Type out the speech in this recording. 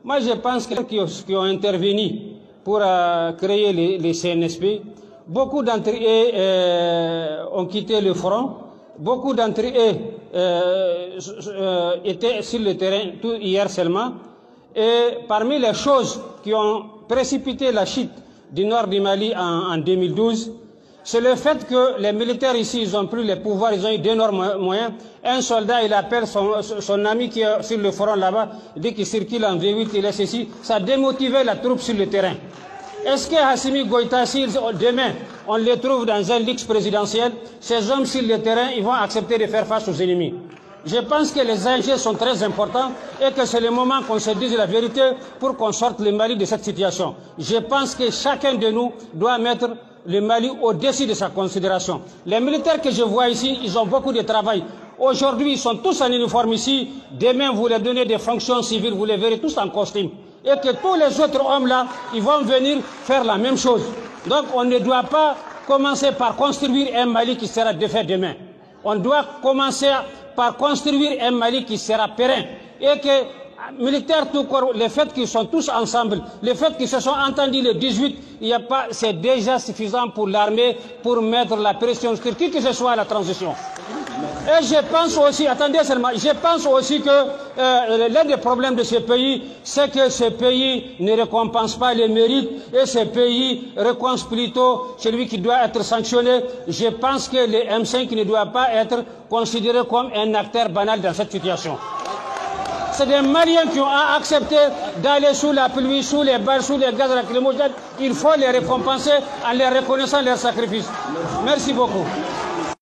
Moi, je pense que qui ont intervenu pour créer les CNSP, beaucoup d'entre eux ont quitté le front, beaucoup d'entre eux étaient sur le terrain tout hier seulement. Et parmi les choses qui ont précipité la chute du nord du Mali en 2012, c'est le fait que les militaires ici, ils ont pris les pouvoirs, ils ont eu d'énormes moyens. Un soldat, il appelle son ami qui est sur le front là-bas, il dit qu'il circule en V8, il est ceci. Ça a démotivé la troupe sur le terrain. Est-ce que Assimi Goïta, si demain on les trouve dans un luxe présidentiel, ces hommes sur le terrain, ils vont accepter de faire face aux ennemis? Je pense que les enjeux sont très importants et que c'est le moment qu'on se dise la vérité pour qu'on sorte le Mali de cette situation. Je pense que chacun de nous doit mettre le Mali au-dessus de sa considération. Les militaires que je vois ici, ils ont beaucoup de travail. Aujourd'hui, ils sont tous en uniforme ici. Demain, vous leur donnez des fonctions civiles, vous les verrez tous en costume. Et que tous les autres hommes-là, ils vont venir faire la même chose. Donc, on ne doit pas commencer par construire un Mali qui sera défait demain. On doit commencer par construire un Mali qui sera périn. Et que militaires tout court, le fait qu'ils sont tous ensemble, le fait qu'ils se sont entendus le 18, c'est déjà suffisant pour l'armée pour mettre la pression sur qui que ce soit à la transition. Et je pense aussi, attendez seulement, je pense aussi que l'un des problèmes de ce pays, c'est que ce pays ne récompense pas les mérites et ce pays récompense plutôt celui qui doit être sanctionné. Je pense que le M5 ne doit pas être considéré comme un acteur banal dans cette situation. C'est des Maliens qui ont accepté d'aller sous la pluie, sous les balles, sous les gaz lacrymogènes. Il faut les récompenser en les reconnaissant leur sacrifice. Merci beaucoup.